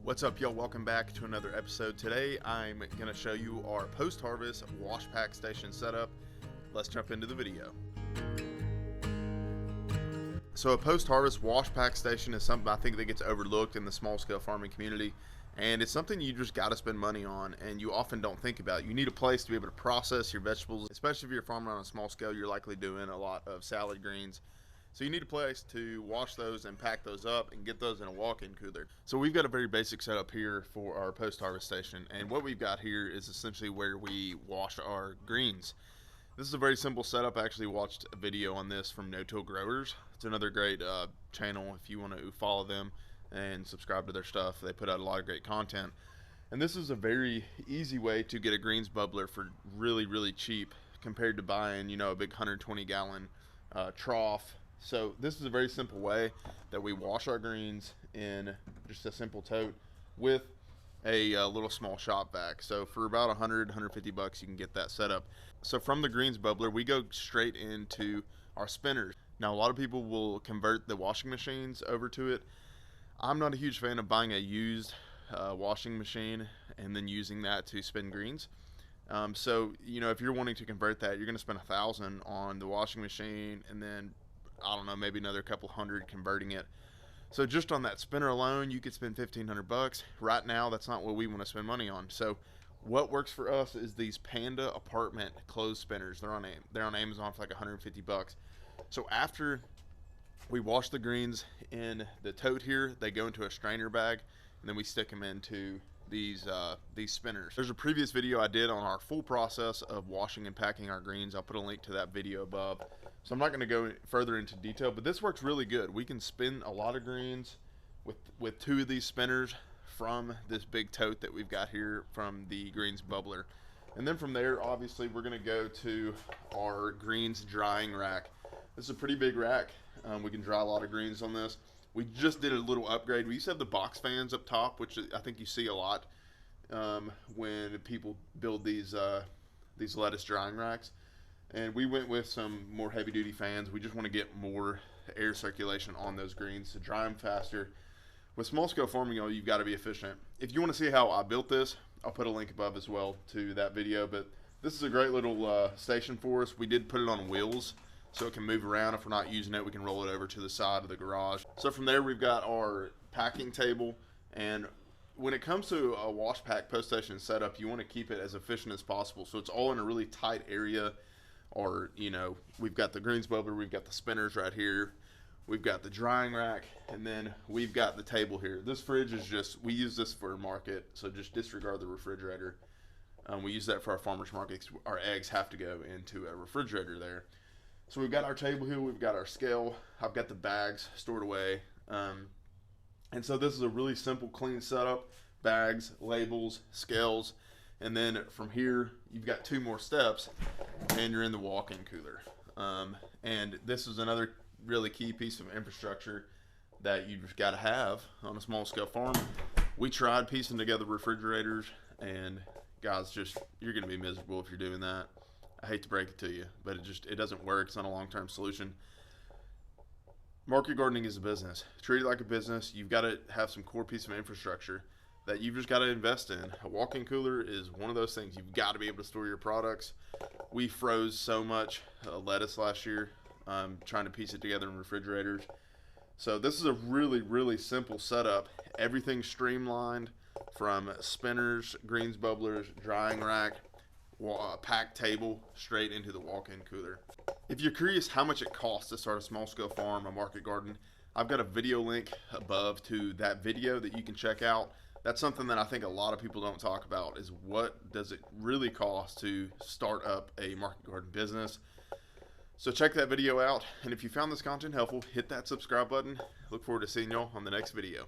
What's up, y'all? Welcome back to another episode. Today I'm going to show you our post-harvest wash pack station setup. Let's jump into the video. So a post-harvest wash pack station is something I think that gets overlooked in the small-scale farming community, and it's something you just got to spend money on and you often don't think about. You need a place to be able to process your vegetables, especially if you're farming on a small scale. You're likely doing a lot of salad greens. So you need a place to wash those and pack those up and get those in a walk-in cooler. So we've got a very basic setup here for our post-harvest station, and what we've got here is essentially where we wash our greens. This is a very simple setup. I actually watched a video on this from No-Till Growers. It's another great channel if you want to follow them and subscribe to their stuff. They put out a lot of great content. And this is a very easy way to get a greens bubbler for really, really cheap compared to buying, a big 120-gallon trough. So this is a very simple way that we wash our greens in just a simple tote with a little small shop vac. So for about 150 bucks, you can get that set up. So from the greens bubbler, we go straight into our spinners. Now, a lot of people will convert the washing machines over to it. I'm not a huge fan of buying a used washing machine and then using that to spin greens. So, if you're wanting to convert that, you're going to spend $1,000 on the washing machine and then I don't know, maybe another couple hundred converting it. So just on that spinner alone, you could spend 1,500 bucks. Right now, that's not what we want to spend money on. So what works for us is these Panda apartment clothes spinners. They're on Amazon for like 150 bucks. So after we wash the greens in the tote here, they go into a strainer bag, and then we stick them into these spinners. There's a previous video I did on our full process of washing and packing our greens. I'll put a link to that video above. So I'm not going to go further into detail, but this works really good. We can spin a lot of greens with two of these spinners from this big tote that we've got here from the greens bubbler. And then from there, obviously, we're going to go to our greens drying rack. This is a pretty big rack. We can dry a lot of greens on this. We just did a little upgrade. We used to have the box fans up top, which I think you see a lot when people build these lettuce drying racks. And we went with some more heavy-duty fans. We just want to get more air circulation on those greens to dry them faster. With small-scale farming, you've got to be efficient. If you want to see how I built this, I'll put a link above as well to that video. But this is a great little station for us. We did put it on wheels, so it can move around. If we're not using it, we can roll it over to the side of the garage. So from there, we've got our packing table. And when it comes to a wash pack post station setup, you want to keep it as efficient as possible. So it's all in a really tight area. Or, we've got the greens bubbler, we've got the spinners right here, we've got the drying rack, and then we've got the table here. This fridge is we use this for market, so just disregard the refrigerator. We use that for our farmers markets. Our eggs have to go into a refrigerator there. So we've got our table here, we've got our scale, I've got the bags stored away. And so this is a really simple, clean setup. Bags, labels, scales, and then from here, you've got two more steps, and you're in the walk-in cooler. And this is another really key piece of infrastructure that you've just got to have on a small-scale farm. We tried piecing together refrigerators, and guys, you're going to be miserable if you're doing that. I hate to break it to you, but it doesn't work. It's not a long-term solution. Market gardening is a business. Treat it like a business. You've got to have some core piece of infrastructure that you've just got to invest in. A walk-in cooler is one of those things. You've got to be able to store your products. We froze so much lettuce last year trying to piece it together in refrigerators. So this is a really, really simple setup. Everything's streamlined from spinners, greens bubblers, drying rack, pack table, straight into the walk-in cooler. If you're curious how much it costs to start a small-scale farm, a market garden, I've got a video link above to that video that you can check out. That's something that I think a lot of people don't talk about, is what does it really cost to start up a market garden business. So check that video out, and if you found this content helpful, hit that subscribe button. Look forward to seeing y'all on the next video.